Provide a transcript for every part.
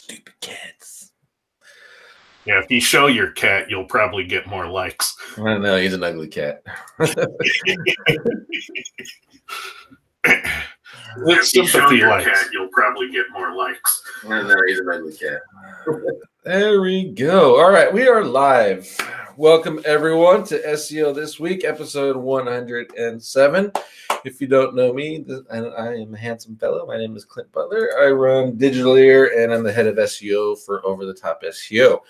Stupid cats. Yeah, if you show your cat, you'll probably get more likes. I don't know. He's an ugly cat. If you show your cat, you'll probably get more likes. I don't know. He's an ugly cat. There we go. All right, we are live. Welcome everyone to SEO This Week, episode 107. If you don't know me, I am a handsome fellow. My name is Clint Butler. I run Digitaleer, and I'm the head of SEO for Over the Top SEO.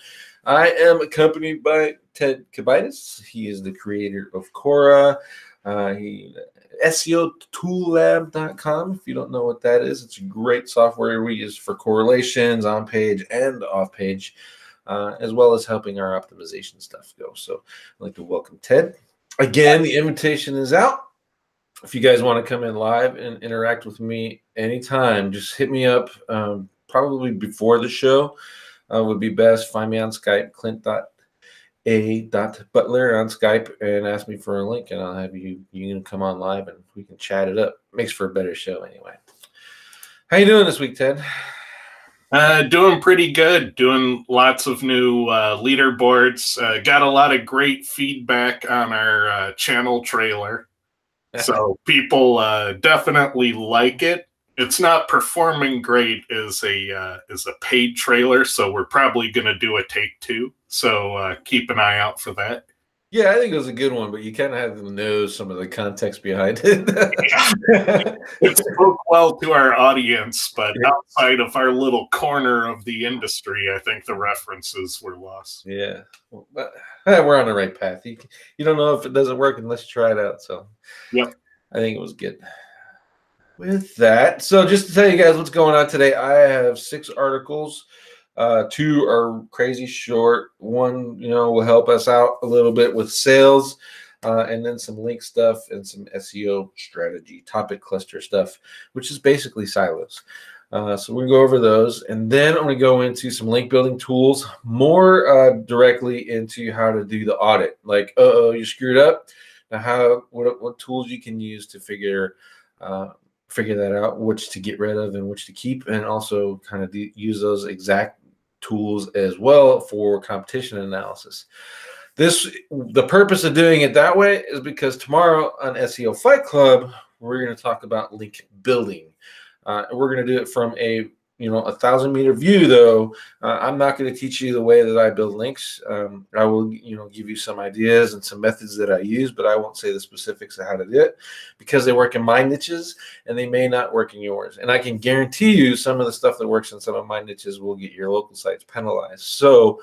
I am accompanied by Ted Kabitis. He is the creator of Cora. SEOtoollab.com. If you don't know what that is, it's a great software we use for correlations on page and off page, as well as helping our optimization stuff go. So I'd like to welcome Ted. Again, the invitation is out. If you guys want to come in live and interact with me anytime, just hit me up probably before the show. Would be best. Find me on Skype, clint.a.butler on Skype, and ask me for a link, and I'll have you can come on live and we can chat it up. Makes for a better show anyway. How you doing this week, Ted? Doing pretty good. Doing lots of new leaderboards. Got a lot of great feedback on our channel trailer. So people definitely like it. It's not performing great as a paid trailer, so we're probably going to do a take two. So keep an eye out for that. Yeah, I think it was a good one, but you kind of have to know some of the context behind it. It spoke well to our audience, but outside of our little corner of the industry, I think the references were lost. Yeah, but we're on the right path. You don't know if it doesn't work unless you try it out. So, yep, I think it was good. With that, so just to tell you guys what's going on today, I have 6 articles. 2 are crazy short. One, will help us out a little bit with sales, and then some link stuff and some SEO strategy, topic cluster stuff, which is basically silos. So we're going to go over those, and then I'm going to go into some link building tools, more directly into how to do the audit. Like, you screwed up. Now, what tools you can use to figure that out, which to get rid of and which to keep, and also kind of use those exact tools as well for competition analysis. The purpose of doing it that way is because tomorrow on SEO Fight Club, we're going to talk about link building. We're going to do it from a 1,000-meter view, though. I'm not going to teach you the way that I build links. I will, give you some ideas and some methods that I use, but I won't say the specifics of how to do it because they work in my niches and they may not work in yours. And I can guarantee you some of the stuff that works in some of my niches will get your local sites penalized. So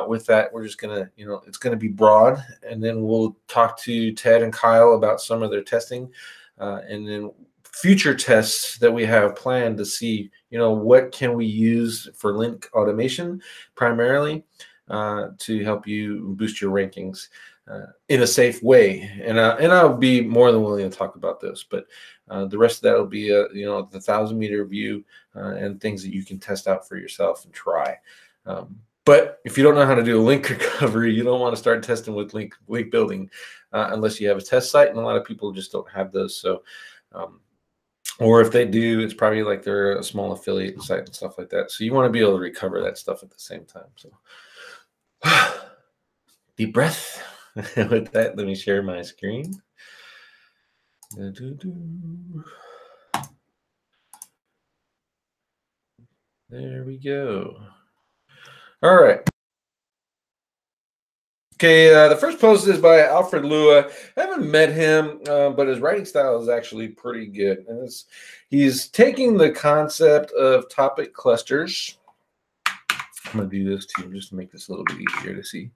with that, we're just going to, it's going to be broad, and then we'll talk to Ted and Kyle about some of their testing, and then future tests that we have planned to see, what can we use for link automation primarily to help you boost your rankings in a safe way. And I'll be more than willing to talk about this, but the rest of that will be the 1,000-meter view and things that you can test out for yourself and try. But if you don't know how to do a link recovery, you don't want to start testing with link building unless you have a test site, and a lot of people just don't have those. So or if they do, it's probably like they're a small affiliate site and stuff like that. So you want to be able to recover that stuff at the same time. So deep breath. With that, let me share my screen. There we go. All right. Okay, the first post is by Alfred Lua. I haven't met him, but his writing style is actually pretty good. And he's taking the concept of topic clusters. I'm going to do this too, just to make this a little bit easier to see.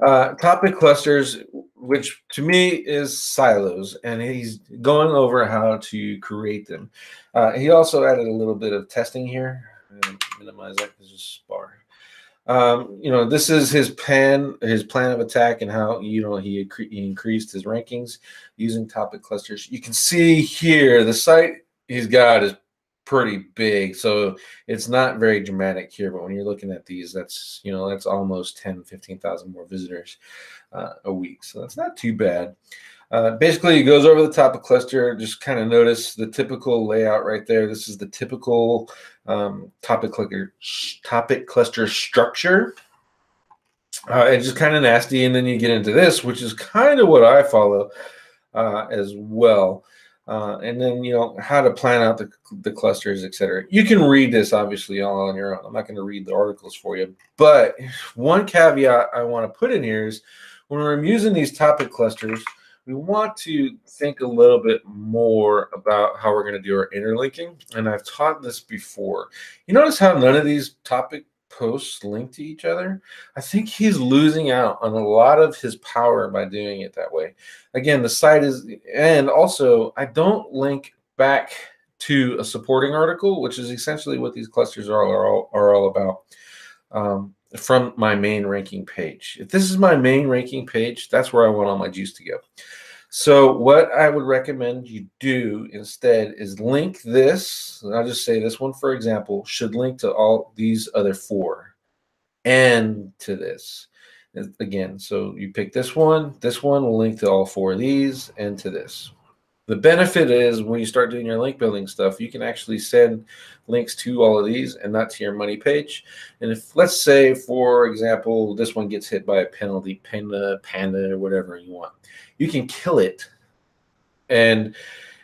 Topic clusters, which to me is silos, and he's going over how to create them. He also added a little bit of testing here. Minimize that because it's a bar. This is his plan of attack, and how he increased his rankings using topic clusters. You can see here the site he's got is pretty big, so it's not very dramatic here, but when you're looking at these, that's almost 10,000-15,000 more visitors a week, so that's not too bad. Basically, it goes over the topic cluster. Just kind of notice the typical layout right there. This is the typical topic cluster structure. It's just kind of nasty, and then you get into this, which is kind of what I follow as well. And then, how to plan out the clusters, etc. You can read this obviously all on your own. I'm not going to read the articles for you, but one caveat I want to put in here is when we're using these topic clusters, we want to think a little bit more about how we're going to do our interlinking. And I've taught this before. You notice how none of these topic posts link to each other? I think he's losing out on a lot of his power by doing it that way. Again, the site is, and also I don't link back to a supporting article, which is essentially what these clusters are all about, from my main ranking page. If this is my main ranking page, that's where I want all my juice to go. So what I would recommend you do instead is link this. I'll just say this one, for example, should link to all these other 4 and to this. Again, so you pick this one will link to all 4 of these and to this. The benefit is when you start doing your link building stuff, you can actually send links to all of these and not to your money page. And if, let's say, for example, this one gets hit by a penalty, panda, or whatever you want, you can kill it, and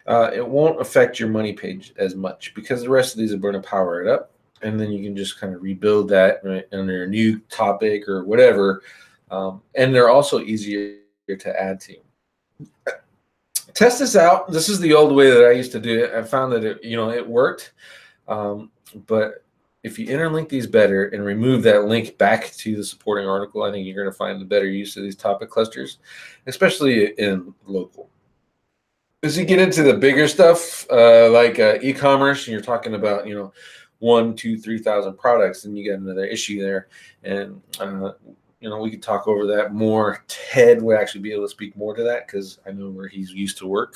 it won't affect your money page as much because the rest of these are going to power it up. And then you can just kind of rebuild that under a new topic or whatever. And they're also easier to add to. Test this out. This is the old way that I used to do it. I found that it worked. But if you interlink these better and remove that link back to the supporting article, I think you're going to find the better use of these topic clusters, especially in local. As you get into the bigger stuff, like e-commerce, and you're talking about 1, 2, 3,000 products, and you got another issue there, and we could talk over that more. Ted would actually be able to speak more to that because I know where he's used to work.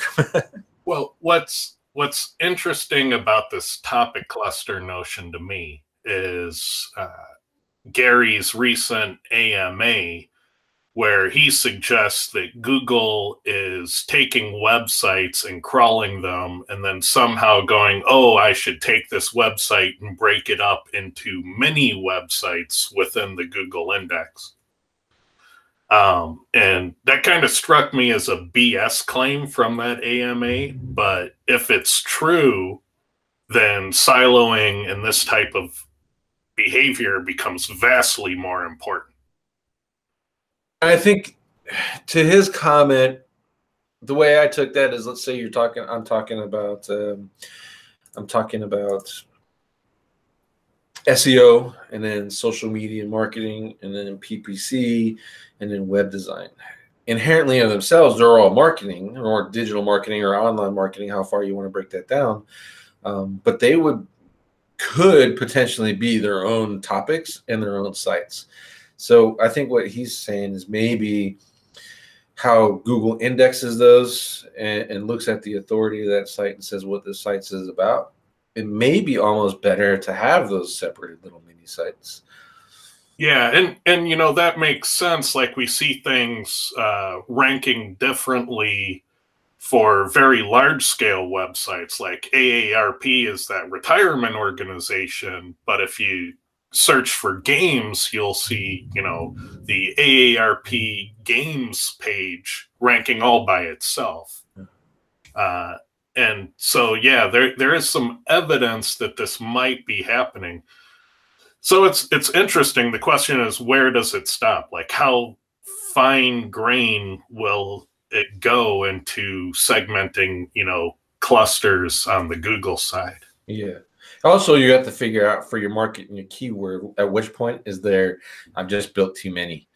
Well, what's interesting about this topic cluster notion to me is Gary's recent AMA, where he suggests that Google is taking websites and crawling them and then somehow going, oh, I should take this website and break it up into many websites within the Google index. And that kind of struck me as a BS claim from that AMA. But if it's true, then siloing and this type of behavior becomes vastly more important. I think to his comment, the way I took that is, let's say I'm talking about SEO, and then social media marketing, and then PPC, and then web design. Inherently in themselves, they're all marketing or digital marketing or online marketing, how far you want to break that down. But they could potentially be their own topics and their own sites. So I think what he's saying is maybe how Google indexes those and looks at the authority of that site and says what the site is about. It may be almost better to have those separated little mini sites. Yeah, and that makes sense. Like we see things ranking differently for very large scale websites, like AARP is that retirement organization. But if you search for games, you'll see, the AARP games page ranking all by itself. And so, yeah, there is some evidence that this might be happening. So it's interesting. The question is, where does it stop? Like, how fine grain will it go into segmenting, clusters on the Google side? Yeah. Also, you have to figure out for your market and your keyword at which point is there, I've just built too many.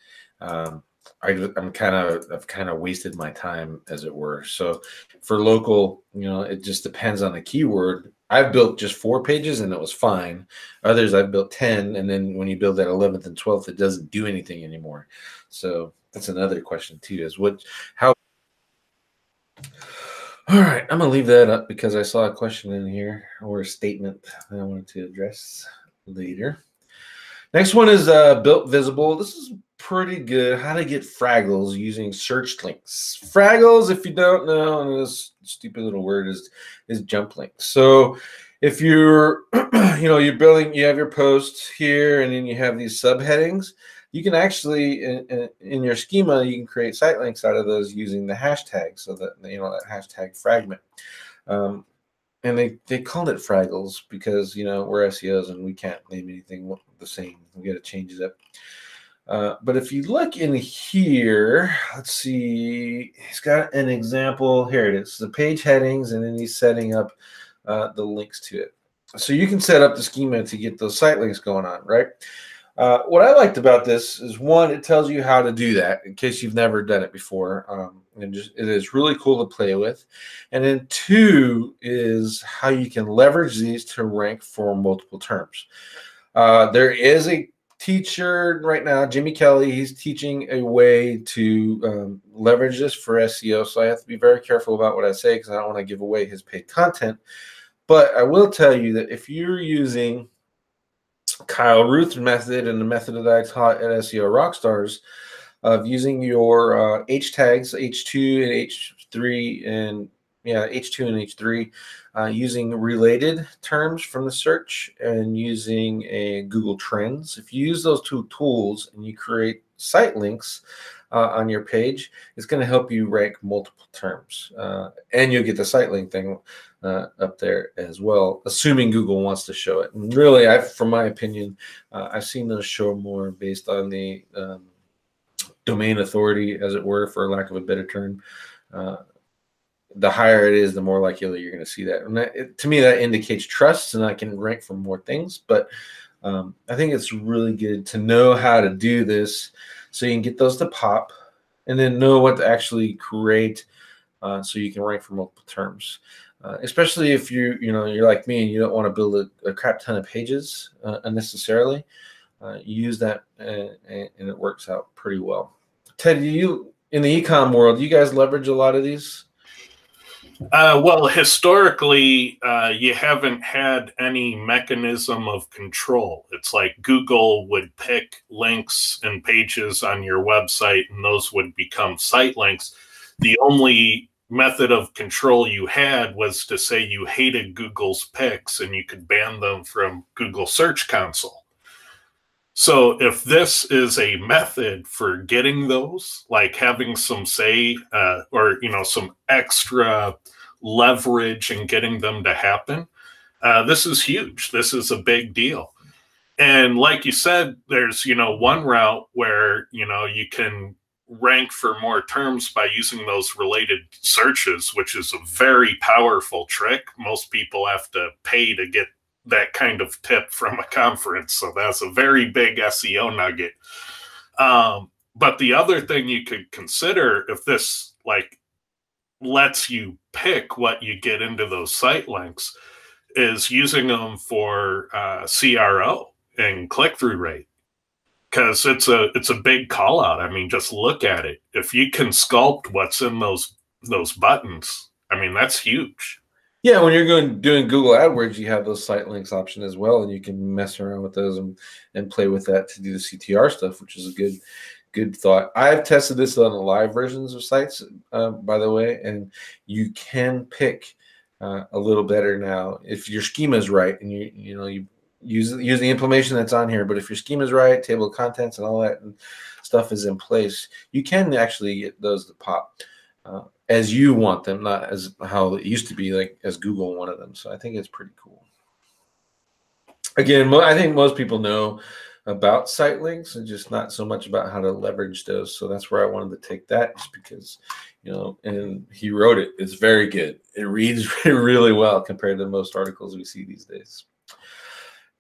I've kind of wasted my time, as it were. So for local, it just depends on the keyword. I've built just 4 pages and it was fine. Others I've built 10, and then when you build that 11th and 12th, it doesn't do anything anymore. So that's another question too, is how. All right, I'm gonna leave that up because I saw a question in here or a statement that I wanted to address later. Next one is built visible. This is pretty good how to get Fraggles using search links. Fraggles, if you don't know, and this stupid little word is jump links. So if you're you're building, you have your post here, and then you have these subheadings. You can actually in your schema, you can create site links out of those using the hashtag. So that that hashtag fragment. And they called it Fraggles because we're SEOs and we can't name anything the same. We got to change it up. But if you look in here, let's see, he's got an example. Here it is, the page headings, and then he's setting up the links to it. So you can set up the schema to get those site links going on, right? What I liked about this is, one, it tells you how to do that in case you've never done it before. And it is really cool to play with. And then two is how you can leverage these to rank for multiple terms. There is a teacher right now, Jimmy Kelly. He's teaching a way to leverage this for SEO. So I have to be very careful about what I say because I don't want to give away his paid content. But I will tell you that if you're using Kyle Ruth's method and the method that I taught at SEO Rockstars of using your H tags, H2 and H3, and H2 and H3, using related terms from the search and using a Google Trends. If you use those two tools and you create site links on your page, it's going to help you rank multiple terms, and you'll get the site link thing up there as well, assuming Google wants to show it. And really, from my opinion, I've seen those show more based on the domain authority, as it were, for lack of a better term. The higher it is, the more likely you're going to see that. And to me, that indicates trust, and I can rank for more things. But I think it's really good to know how to do this so you can get those to pop, and then know what to actually create so you can rank for multiple terms. Especially if you're like me and you don't want to build a crap ton of pages unnecessarily. Use that and it works out pretty well. Ted, you in the ecom world, do you guys leverage a lot of these? Well, historically, you haven't had any mechanism of control. It's like Google would pick links and pages on your website, and those would become site links. The only method of control you had was to say you hated Google's picks and you could ban them from Google Search Console. So if this is a method for getting those, like having some say or some extra leverage in getting them to happen, this is huge. This is a big deal. And like you said, there's one route where you can rank for more terms by using those related searches, which is a very powerful trick. Most people have to pay to get that kind of tip from a conference, so that's a very big SEO nugget. But the other thing you could consider, if this lets you pick what you get into those site links, is using them for CRO and click-through rate, because it's a big call out. I mean, just look at it. If you can sculpt what's in those buttons, I mean, that's huge. Yeah, when you're doing Google AdWords, you have those site links option as well, and you can mess around with those and play with that to do the CTR stuff, which is a good thought. I've tested this on the live versions of sites, by the way, and you can pick a little better now if your schema is right and you use the information that's on here. But if your schema is right, table of contents and all that and stuff is in place, you can actually get those to pop as you want them, not as how it used to be, like as Google wanted them. So I think it's pretty cool. Again, I think most people know about site links and just not so much about how to leverage those. So that's where I wanted to take that, just because, and he wrote it. It's very good. It reads really well compared to most articles we see these days.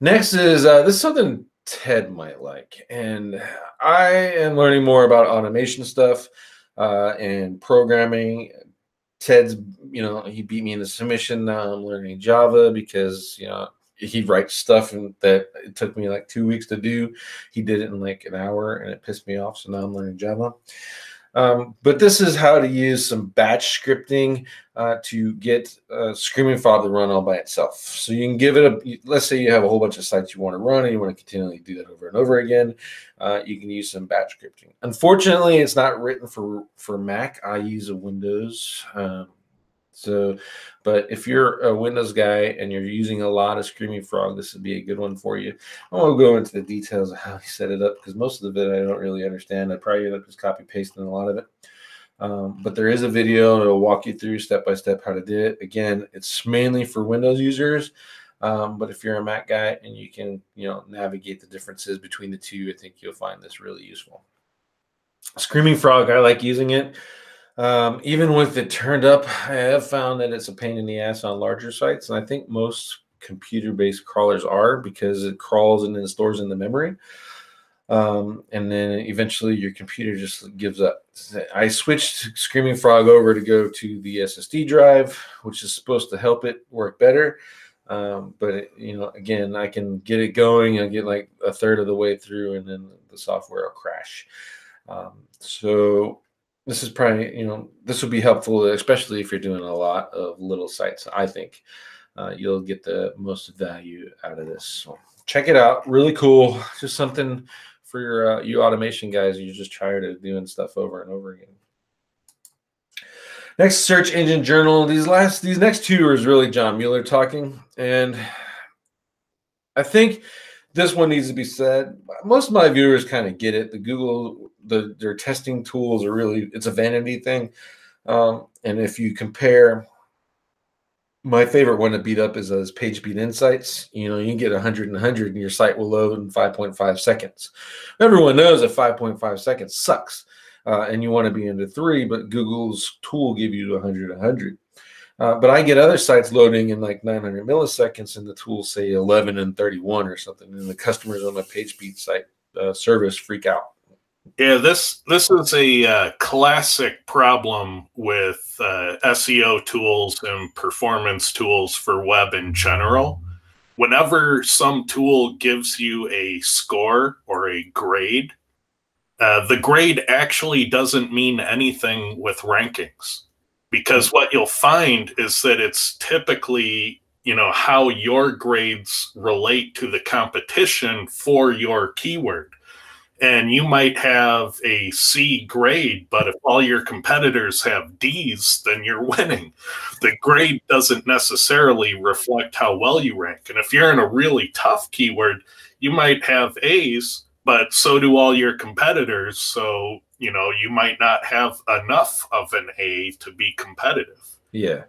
Next is this is something Ted might like, and I am learning more about automation stuff and programming. Ted's, he beat me in the submission. Now I'm learning Java because, he writes stuff that it took me like 2 weeks to do. He did it in like an hour and it pissed me off. So now I'm learning Java. But this is how to use some batch scripting to get Screaming Frog to run all by itself. So you can give it let's say you have a whole bunch of sites you want to run and you want to continually do that over and over again. You can use some batch scripting. Unfortunately, it's not written for Mac. I use a Windows. But if you're a Windows guy and you're using a lot of Screaming Frog, this would be a good one for you. I won't go into the details of how you set it up because most of it I don't really understand. I probably end up just copy pasting a lot of it. But there is a video and it'll walk you through step by step how to do it. Again, it's mainly for Windows users. But if you're a Mac guy and you can, navigate the differences between the two, I think you'll find this really useful. Screaming Frog, I like using it. Even with it turned up, I have found that it's a pain in the ass on larger sites. And I think most computer-based crawlers are because it crawls and then stores in the memory. And then eventually your computer just gives up. I switched Screaming Frog over to go to the SSD drive, which is supposed to help it work better. But again, I can get it going. I get like a third of the way through, and then the software will crash. So this is probably, this would be helpful, especially if you're doing a lot of little sites. I think you'll get the most value out of this. So check it out. Really cool. Just something for your you automation guys. You're just tired of doing stuff over and over again. Next, search engine journal. These next two is really John Mueller talking, and I think this one needs to be said. Most of my viewers kind of get it. The Google, their testing tools are really, it's a vanity thing. And if you compare, my favorite one to beat up is those PageSpeed Insights. You can get 100 and 100 and your site will load in 5.5 seconds. Everyone knows that 5.5 seconds sucks. And you want to be into 3, but Google's tool give you 100 and 100. But I get other sites loading in like 900 milliseconds, and the tools say 11 and 31 or something, and the customers on my PageSpeed site service freak out. Yeah, this is a classic problem with SEO tools and performance tools for web in general. Whenever some tool gives you a score or a grade, the grade actually doesn't mean anything with rankings, because what you'll find is that it's typically, how your grades relate to the competition for your keyword. And you might have a C grade, but if all your competitors have Ds, then you're winning. The grade doesn't necessarily reflect how well you rank. And if you're in a really tough keyword, you might have As, but so do all your competitors. So, you might not have enough of an A to be competitive. Yeah.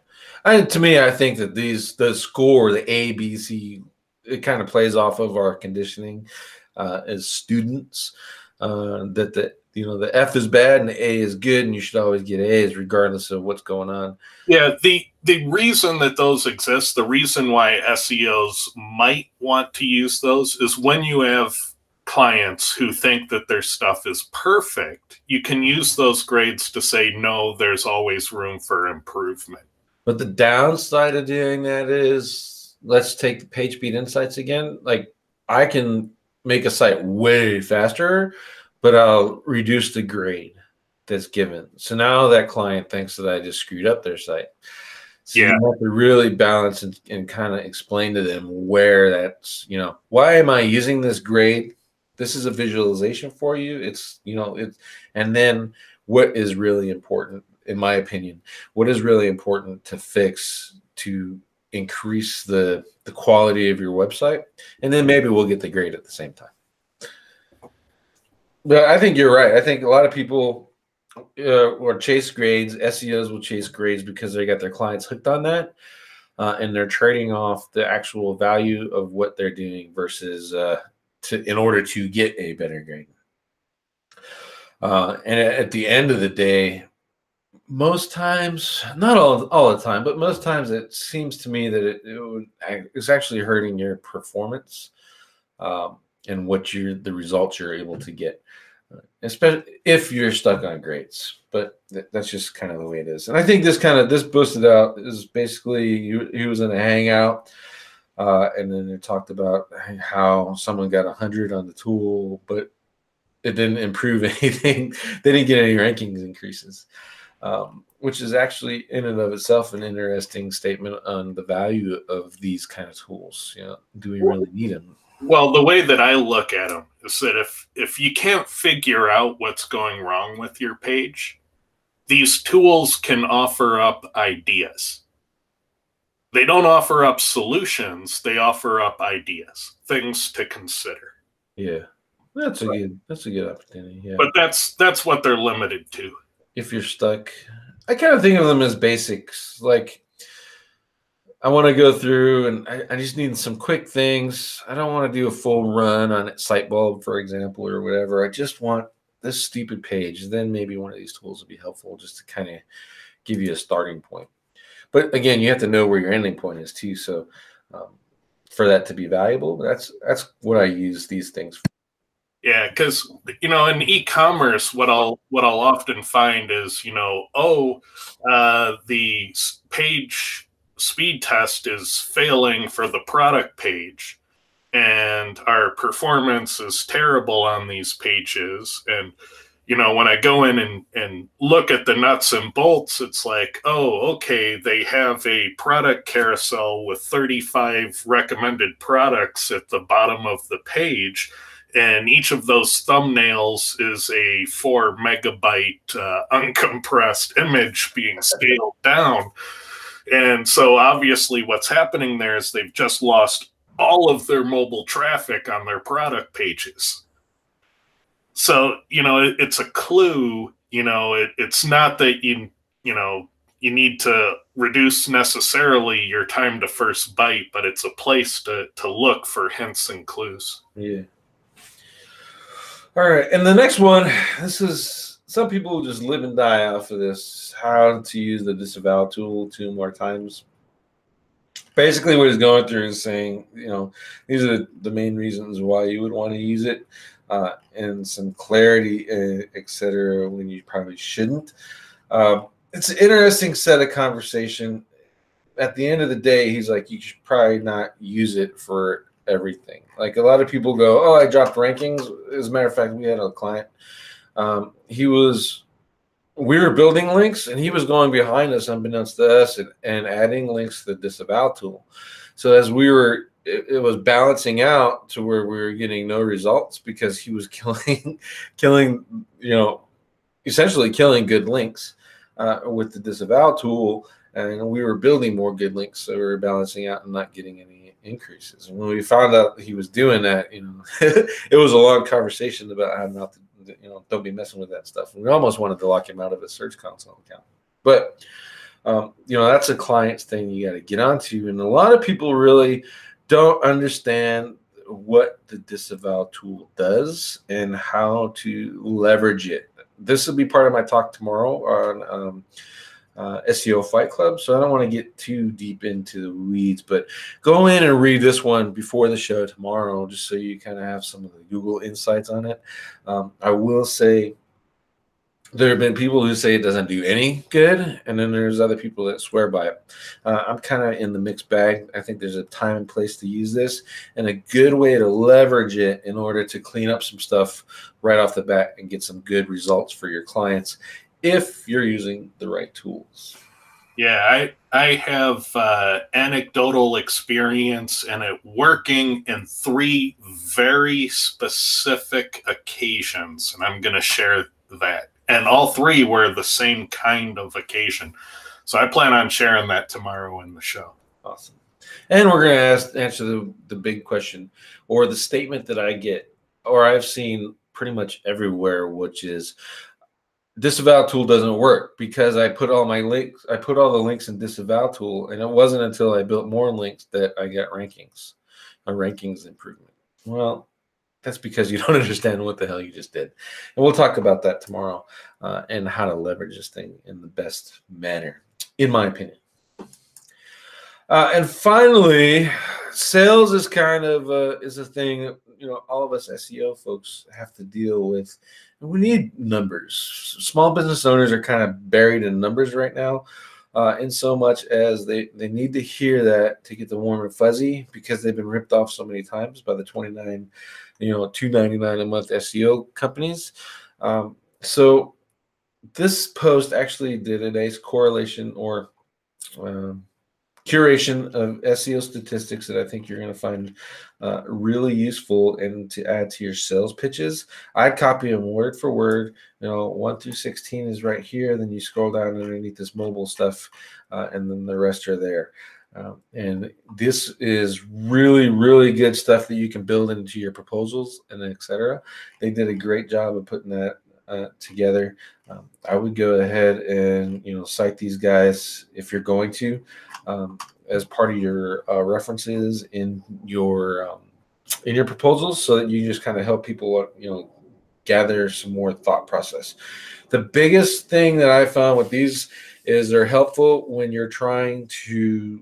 And to me, I think that the score, the A, B, C, it kind of plays off of our conditioning as students, that the F is bad and the A is good, and you should always get A's regardless of what's going on. Yeah, the reason that those exist, the reason why SEOs might want to use those is when you have clients who think that their stuff is perfect, you can use those grades to say, no, there's always room for improvement. But the downside of doing that is, let's take the PageSpeed Insights again. Like, I can make a site way faster, but I'll reduce the grade that's given. So now that client thinks that I just screwed up their site. So you have to really balance and kind of explain to them where that's, why am I using this grade? This is a visualization for you. It's, and then what is really important, in my opinion, what is really important to fix to increase the quality of your website, and then maybe we'll get the grade at the same time. But I think you're right. I think a lot of people or chase grades. SEOs will chase grades because they got their clients hooked on that, and they're trading off the actual value of what they're doing versus in order to get a better grade. And at the end of the day, most times, not all the time, but most times it seems to me that it's actually hurting your performance and the results you're able to get, especially if you're stuck on grades. But that's just kind of the way it is. And I think this boosted out is basically he was in a hangout, and then they talked about how someone got 100 on the tool, but it didn't improve anything. They didn't get any rankings increases, which is actually in and of itself an interesting statement on the value of these kind of tools. You know, do we really need them? Well, the way that I look at them is that if you can't figure out what's going wrong with your page, these tools can offer up ideas. They don't offer up solutions, they offer up ideas, things to consider. Yeah, that's a good opportunity. Yeah, But that's what they're limited to. if you're stuck, I kind of think of them as basics. Like, I want to go through and I just need some quick things. I don't want to do a full run on Sitebulb, for example, or whatever. I just want this stupid page. Then maybe one of these tools would be helpful just to kind of give you a starting point. But again, you have to know where your ending point is too. So for that to be valuable, that's what I use these things for. Yeah, because in e-commerce, what I'll often find is the page speed test is failing for the product page, and our performance is terrible on these pages. And when I go in and look at the nuts and bolts, it's like, oh, okay, they have a product carousel with 35 recommended products at the bottom of the page. And each of those thumbnails is a 4 megabyte uncompressed image being scaled down. And so obviously what's happening there is they've just lost all of their mobile traffic on their product pages. So, it's a clue. It's not that you need to reduce necessarily your time to first bite, but it's a place to look for hints and clues. Yeah. All right, and the next one, this is, some people just live and die off of this, how to use the disavow tool 2 more times. Basically what he's going through is saying, these are the main reasons why you would want to use it, and some clarity, etc., when you probably shouldn't. It's an interesting set of conversation. At the end of the day, he's like, you should probably not use it for everything. Like, a lot of people go, oh, I dropped rankings. As a matter of fact, we had a client. We were building links, and he was going behind us, unbeknownst to us, and adding links to the disavow tool. So as we were, it was balancing out to where we were getting no results because he was killing, essentially killing good links with the disavow tool, and we were building more good links, so we were balancing out and not getting any increases. And when we found out he was doing that, it was a long conversation about how not to, don't be messing with that stuff. And we almost wanted to lock him out of his Search Console account. But that's a client's thing you got to get onto, and a lot of people really don't understand what the disavow tool does and how to leverage it. This will be part of my talk tomorrow on SEO Fight Club, so I don't want to get too deep into the weeds, but go in and read this one before the show tomorrow, just so you kind of have some of the Google insights on it. I will say there have been people who say it doesn't do any good, and then there's other people that swear by it. I'm kind of in the mixed bag. I think there's a time and place to use this, and a good way to leverage it in order to clean up some stuff right off the bat and get some good results for your clients if you're using the right tools. Yeah, I have anecdotal experience in it working in 3 very specific occasions, and I'm going to share that. And all 3 were the same kind of occasion. So I plan on sharing that tomorrow in the show. Awesome. And we're going to answer the big question, or the statement that I get, or I've seen pretty much everywhere, which is, disavow tool doesn't work because I put all the links in disavow tool, and it wasn't until I built more links that I got rankings, a rankings improvement. Well, that's because you don't understand what the hell you just did. And we'll talk about that tomorrow, and how to leverage this thing in the best manner, in my opinion. And finally, sales is kind of is a thing that, all of us SEO folks have to deal with. We need numbers. Small business owners are kind of buried in numbers right now, in so much as they need to hear that to get the warm and fuzzy, because they've been ripped off so many times by the 29 $2.99 a month SEO companies. So this post actually did a nice correlation or um, curation of SEO statistics that I think you're going to find really useful and to add to your sales pitches. I'd copy them word for word. 1 through 16 is right here. Then you scroll down underneath this mobile stuff, and then the rest are there. And this is really, really good stuff that you can build into your proposals and etc. They did a great job of putting that together. I would go ahead and cite these guys if you're going to, as part of your references in your proposals, so that you just kind of help people gather some more thought process. The biggest thing that I found with these is they're helpful when you're trying to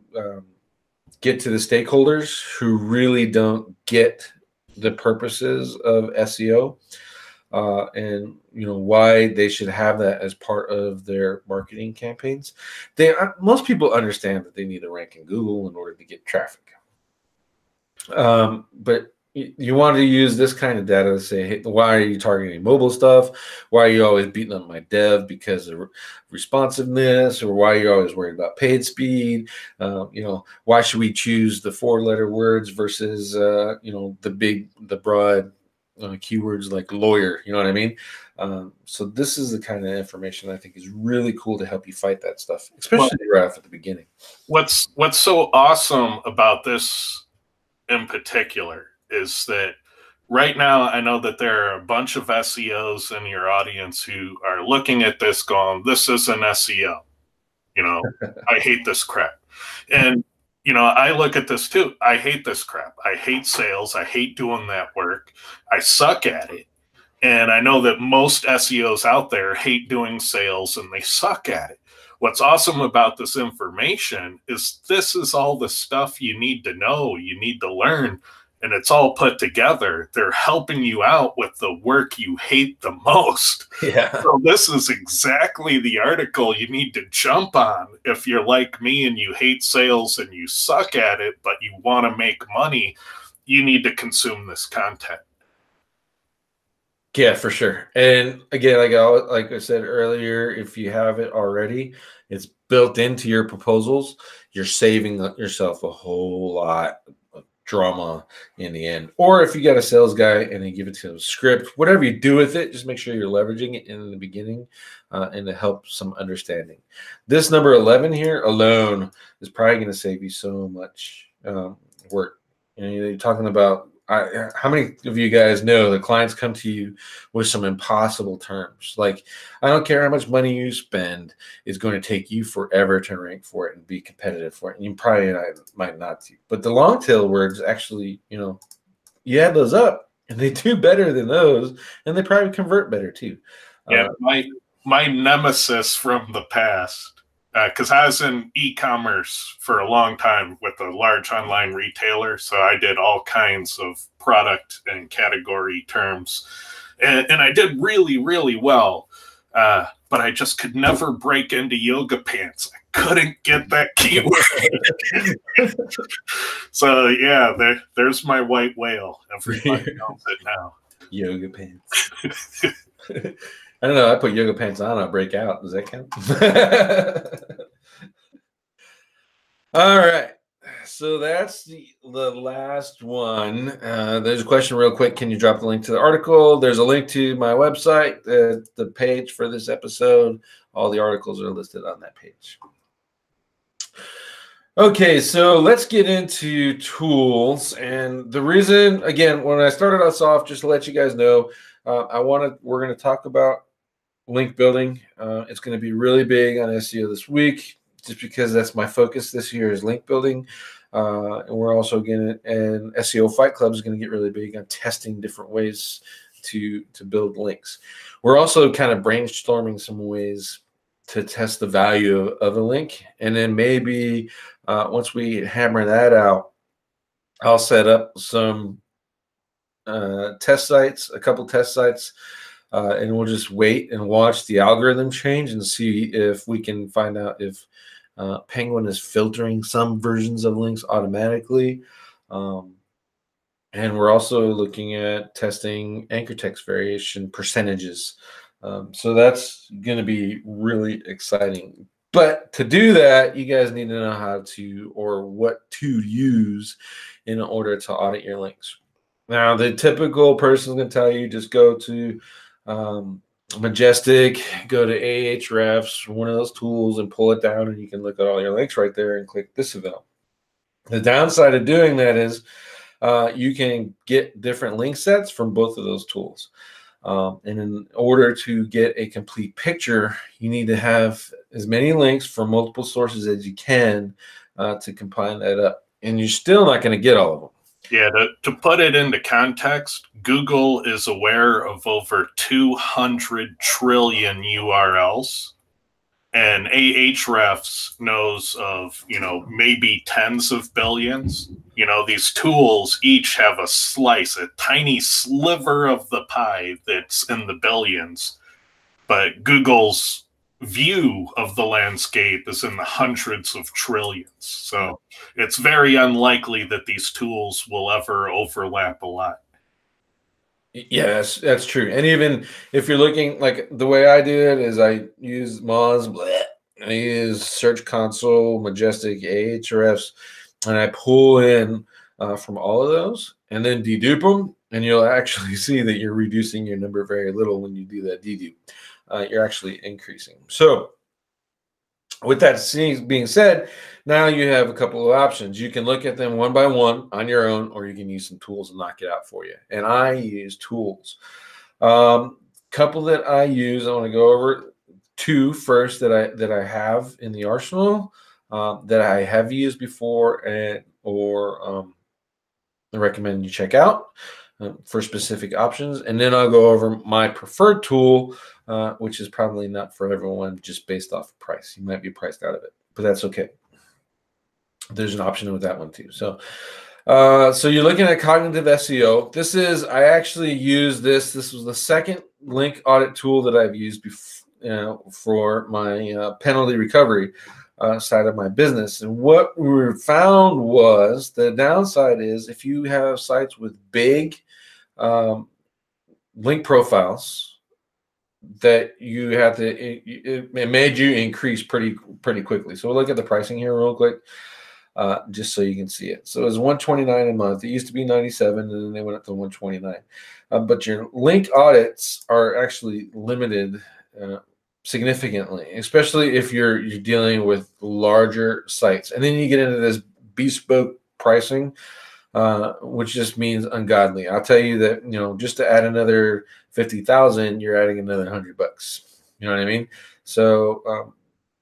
get to the stakeholders who really don't get the purposes of SEO. And why they should have that as part of their marketing campaigns. Most people understand that they need to rank in Google in order to get traffic, but you want to use this kind of data to say, hey, why are you targeting mobile stuff? Why are you always beating up my dev because of responsiveness, or why are you always worried about paid speed? Why should we choose the 4-letter words versus the broad keywords like lawyer? You know what I mean? So this is the kind of information I think is really cool to help you fight that stuff, especially right off at the beginning. What's so awesome about this in particular is that right now I know that there are a bunch of SEOs in your audience who are looking at this going, this isn't SEO. I hate this crap. And I look at this too. I hate this crap. I hate sales. I hate doing that work. I suck at it. And I know that most SEOs out there hate doing sales and they suck at it. What's awesome about this information is this is all the stuff you need to know, you need to learn, and it's all put together. They're helping you out with the work you hate the most. Yeah. So this is exactly the article you need to jump on if you're like me and you hate sales and you suck at it, but you want to make money. You need to consume this content. Yeah, for sure. And again, like I said earlier, if you have it already, it's built into your proposals. You're saving yourself a whole lot of drama in the end. Or if you got a sales guy and you give it to a script, whatever you do with it, just make sure you're leveraging it in the beginning and to help some understanding. This number 11 here alone is probably going to save you so much work. You're talking about how many of you guys know the clients come to you with some impossible terms? Like, I don't care how much money you spend, it's going to take you forever to rank for it and be competitive for it. And you probably might not do. But the long tail words actually, you add those up and they do better than those, and they probably convert better too. Yeah, my nemesis from the past, because I was in e-commerce for a long time with a large online retailer. So I did all kinds of product and category terms. And I did really, really well. But I just could never break into yoga pants. I couldn't get that keyword. So, yeah, there's my white whale. Everybody knows it now. Yoga pants. I don't know. I put yoga pants on, I'll break out. Does that count? All right. So that's the last one. There's a question real quick. Can you drop the link to the article? There's a link to my website, the page for this episode. All the articles are listed on that page. Okay, so let's get into tools. And the reason, again, when I started us off, just to let you guys know, we're going to talk about link building. It's going to be really big on SEO this week, just because that's my focus this year is link building. And we're also and SEO Fight Club is going to get really big on testing different ways to build links. We're also kind of brainstorming some ways to test the value of a link. And then maybe once we hammer that out, I'll set up some test sites, a couple test sites, and we'll just wait and watch the algorithm change and see if we can find out if Penguin is filtering some versions of links automatically. And we're also looking at testing anchor text variation percentages. So that's going to be really exciting. But to do that, you guys need to know how to or what to use in order to audit your links. Now, the typical person is going to tell you just go to Majestic, go to Ahrefs, one of those tools, and pull it down, and you can look at all your links right there and click this event. The downside of doing that is you can get different link sets from both of those tools. And in order to get a complete picture, you need to have as many links from multiple sources as you can to combine that up. And you're still not going to get all of them. Yeah, to put it into context, Google is aware of over 200 trillion URLs, and Ahrefs knows of, maybe tens of billions. These tools each have a slice, a tiny sliver of the pie that's in the billions, but Google's view of the landscape is in the hundreds of trillions. So it's very unlikely that these tools will ever overlap a lot. Yes, that's true. And even if you're looking, like the way I do it is I use Moz, I use Search Console, Majestic, Ahrefs, and I pull in from all of those and then dedupe them. And you'll actually see that you're reducing your number very little when you do that dedupe. You're actually increasing. So with that being said, now you have a couple of options. You can look at them one by one on your own, or you can use some tools and knock it out for you. And I use tools. Couple that I use, I want to go over two first that I have in the arsenal that I have used before or I recommend you check out for specific options. And then I'll go over my preferred tool, which is probably not for everyone just based off of price. You might be priced out of it, but that's okay. There's an option with that one too. So you're looking at cognitive SEO. I actually use this. This was the second link audit tool that I've used before, for my penalty recovery side of my business. And what we found was the downside is if you have sites with big link profiles, that you have to, it made you increase pretty quickly. So we'll look at the pricing here real quick. Just so you can see it. So it was $129 a month. It used to be $97, and then they went up to $129. But your link audits are actually limited significantly, especially if you're dealing with larger sites. And then you get into this bespoke pricing, which just means ungodly. I'll tell you that, just to add another 50,000, you're adding another $100. You know what I mean? So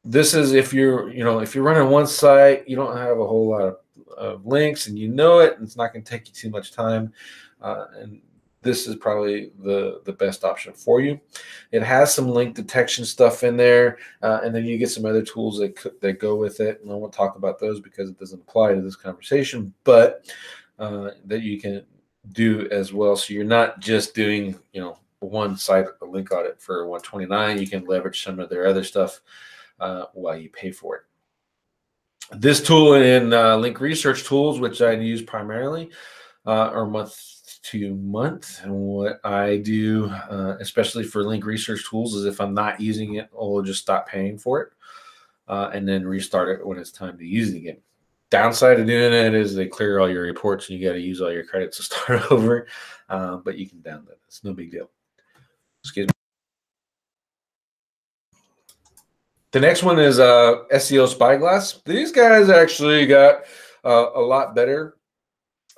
this is if you're running one site, you don't have a whole lot of links, and and it's not going to take you too much time. And this is probably the best option for you. It has some link detection stuff in there, and then you get some other tools that go with it. And I won't talk about those because it doesn't apply to this conversation, but that you can do as well. So you're not just doing one site a link audit for $129. You can leverage some of their other stuff while you pay for it. This tool in link research tools, which I use primarily, are month to month. And what I do, especially for link research tools, is if I'm not using it, I'll just stop paying for it and then restart it when it's time to use it again. Downside of doing it is they clear all your reports and you got to use all your credits to start over, but you can download it. It's no big deal. Excuse me. The next one is SEO Spyglass. These guys actually got a lot better.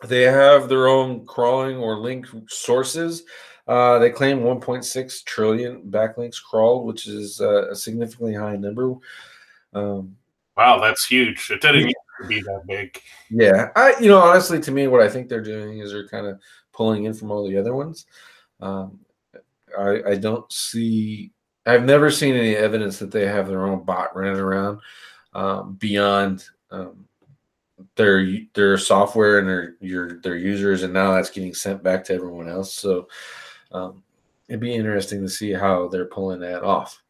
They have their own crawling or link sources. They claim 1.6 trillion backlinks crawled, which is a significantly high number. Wow, that's huge. It didn't used to be that big. Yeah, honestly, to me, what I think they're doing is they're kind of pulling in from all the other ones. I don't see. I've never seen any evidence that they have their own bot running around beyond their software and their users, and now that's getting sent back to everyone else. So it'd be interesting to see how they're pulling that off.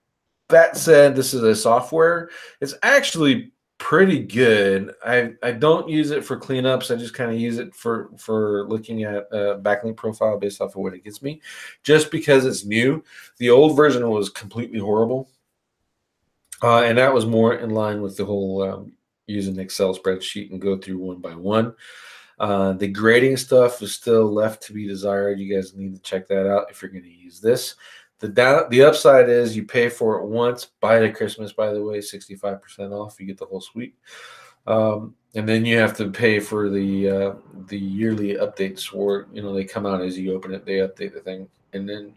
That said, this is a software. It's actually pretty good. I don't use it for cleanups. I just kind of use it for looking at a backlink profile based off of what it gets me, just because it's new. The old version was completely horrible, and that was more in line with the whole using the Excel spreadsheet and go through one by one. The grading stuff is still left to be desired. You guys need to check that out if you're going to use this. The upside is you pay for it once. Buy it at Christmas, by the way, 65% off. You get the whole suite. And then you have to pay for the yearly updates, where they come out as you open it. They update the thing, and then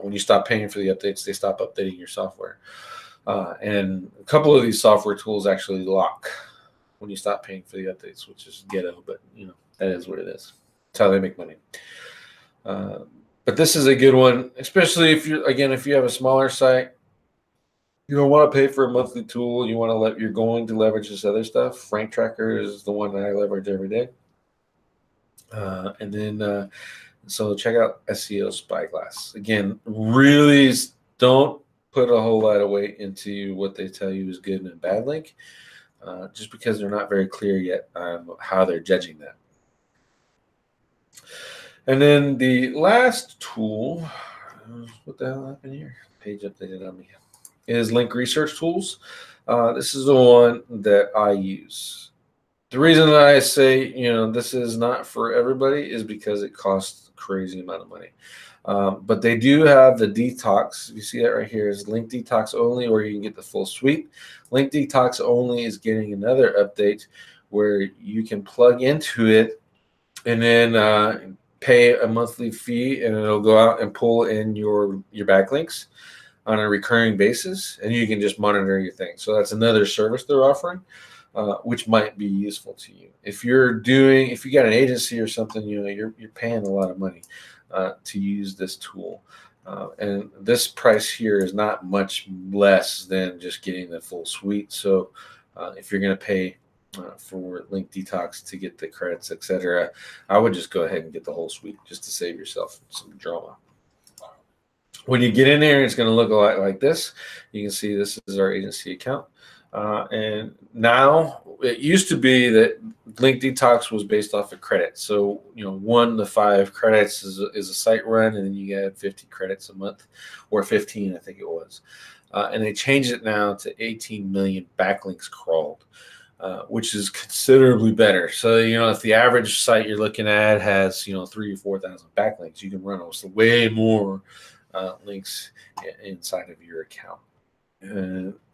when you stop paying for the updates, they stop updating your software. And a couple of these software tools actually lock when you stop paying for the updates, which is ghetto, but that is what it is. It's how they make money. But this is a good one, especially if you have a smaller site. You don't want to pay for a monthly tool. You're going to leverage this other stuff. Rank Tracker is the one that I leverage every day. So check out SEO Spyglass. Again, really don't put a whole lot of weight into what they tell you is good and a bad link, just because they're not very clear yet on how they're judging that. And then the last tool, what the hell happened here? Page updated on me. Is Link Research Tools. This is the one that I use. The reason that I say this is not for everybody is because it costs a crazy amount of money. But they do have the Detox. You see that right here is Link Detox only, or you can get the full suite. Link Detox only is getting another update where you can plug into it and then pay a monthly fee, and it'll go out and pull in your backlinks on a recurring basis, and you can just monitor your thing. So that's another service they're offering, which might be useful to you. If you got an agency or something, you're paying a lot of money to use this tool. And this price here is not much less than just getting the full suite. So if you're going to pay for Link Detox to get the credits, etc., I would just go ahead and get the whole suite just to save yourself some drama. When you get in there, it's going to look a lot like this. You can see this is our agency account. And now it used to be that Link Detox was based off of credits. So, 1 to 5 credits is a site run, and then you get 50 credits a month, or 15, I think it was. And they changed it now to 18 million backlinks crawled, which is considerably better. So, if the average site you're looking at has, 3,000 or 4,000 backlinks, you can run way more links inside of your account.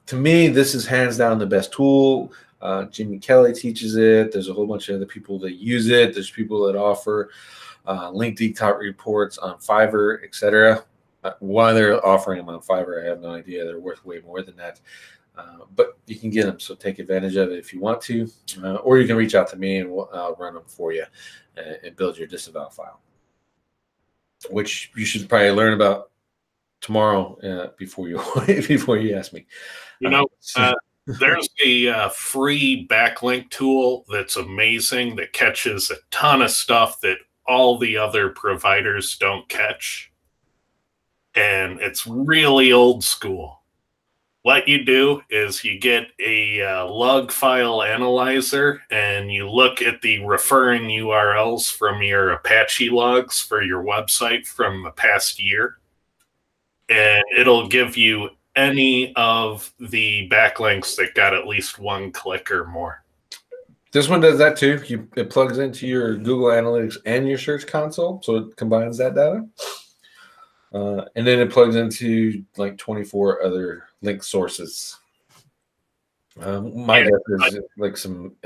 To me, this is hands down the best tool. Jimmy Kelly teaches it. There's a whole bunch of other people that use it. There's people that offer link detox reports on Fiverr, etc. Why they're offering them on Fiverr, I have no idea. They're worth way more than that. But you can get them, so take advantage of it if you want to. Or you can reach out to me, and I'll run them for you and build your disavow file, which you should probably learn about tomorrow before you ask me. There's a free backlink tool that's amazing, that catches a ton of stuff that all the other providers don't catch. And it's really old school. What you do is you get a log file analyzer, and you look at the referring URLs from your Apache logs for your website from the past year. And it'll give you any of the backlinks that got at least 1 click or more. This one does that too. It plugs into your Google Analytics and your Search Console, so it combines that data. And then it plugs into like 24 other link sources. My guess is like some,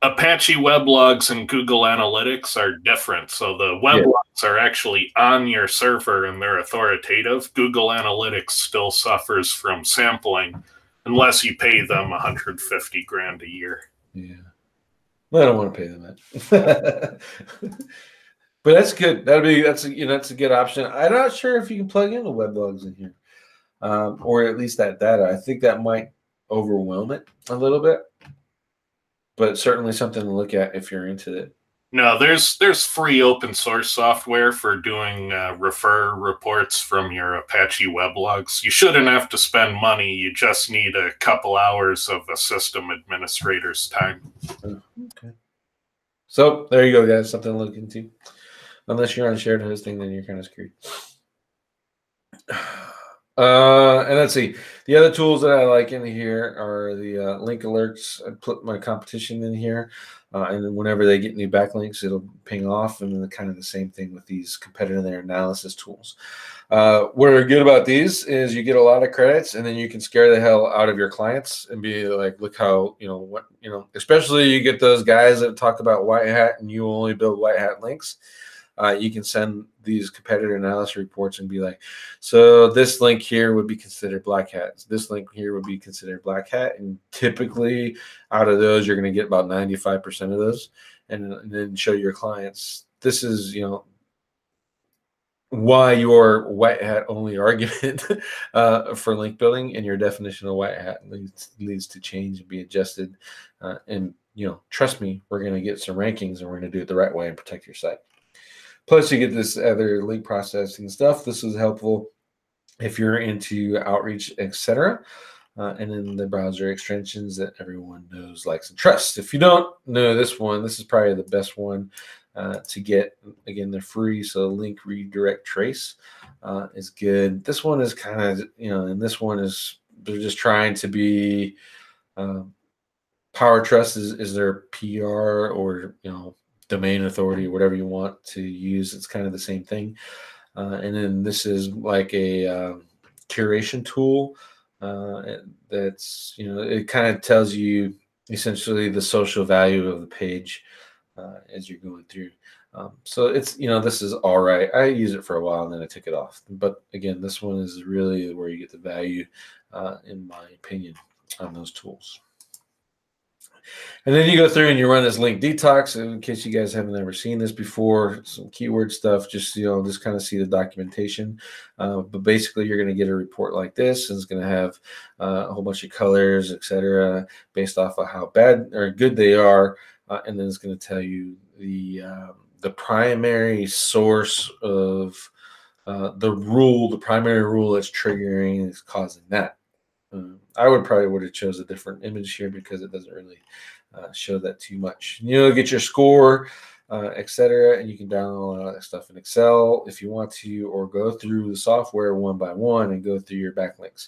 Apache weblogs and Google Analytics are different. So the weblogs are actually on your server and they're authoritative. Google Analytics still suffers from sampling unless you pay them $150,000 a year. Yeah. Well, I don't want to pay them that. But that's good. That's a good option. I'm not sure if you can plug in the weblogs in here, or at least that data. I think that might overwhelm it a little bit, but certainly something to look at if you're into it. No, there's free open source software for doing refer reports from your Apache weblogs. You shouldn't have to spend money. You just need a couple hours of a system administrator's time. Okay. So there you go, guys. Something to look into. Unless you're on shared hosting, then you're kind of screwed. And let's see. The other tools that I like in here are the link alerts. I put my competition in here, and then whenever they get new backlinks, it'll ping off. And then kind of the same thing with these competitor analysis tools. What are good about these is you get a lot of credits, and then you can scare the hell out of your clients and be like, look how, especially you get those guys that talk about white hat and you only build white hat links. You can send these competitor analysis reports and be like, so this link here would be considered black hat. This link here would be considered black hat. And typically out of those, you're going to get about 95% of those. And then show your clients, this is, why your white hat only argument for link building and your definition of white hat leads to change and be adjusted. And, trust me, we're going to get some rankings and we're going to do it the right way and protect your site. Plus, you get this other link processing stuff. This is helpful if you're into outreach, etc. And then the browser extensions that everyone knows, likes, and trusts. If you don't know this one, this is probably the best one to get. Again, they're free, so link redirect trace is good. This one is kind of, and this one is, they're just trying to be, Power Trust is their PR or, domain authority, whatever you want to use. It's kind of the same thing. And then this is like a curation tool that's, it kind of tells you essentially the social value of the page as you're going through. So it's, this is all right. I use it for a while and then I took it off. But again, this one is really where you get the value, in my opinion, on those tools. And then you go through and you run this link detox. In case you guys haven't ever seen this before, some keyword stuff, just kind of see the documentation. But basically, you're going to get a report like this, and it's going to have a whole bunch of colors, etc., based off of how bad or good they are, and then it's going to tell you the primary source of the primary rule that's triggering is causing that. I would have chose a different image here because it doesn't really show that too much. Get your score, etc., and you can download all that stuff in Excel if you want to, or go through the software one by one and go through your backlinks.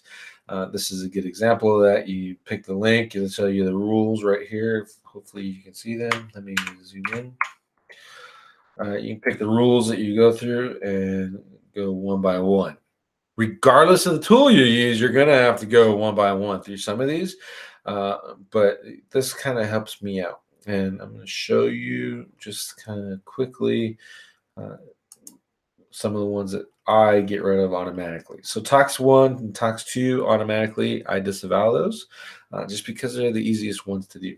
This is a good example of that. You pick the link, it'll tell you the rules right here. Hopefully you can see them. Let me zoom in. You can pick the rules that you go through and go one by one. Regardless of the tool you use, you're going to have to go one by one through some of these. But this kind of helps me out. And I'm going to show you just kind of quickly some of the ones that I get rid of automatically. So Tox 1 and Tox 2, automatically, I disavow those just because they're the easiest ones to do.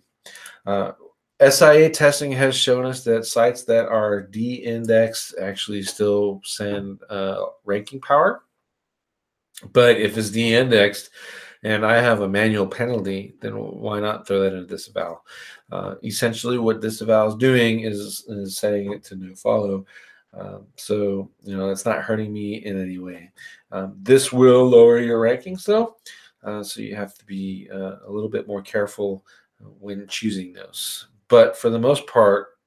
SIA testing has shown us that sites that are de-indexed actually still send ranking power. But if it's de-indexed and I have a manual penalty, then why not throw that in a disavow? Essentially, what disavow is doing is setting it to no follow. So, it's not hurting me in any way. This will lower your rankings, though. So you have to be a little bit more careful when choosing those. But for the most part,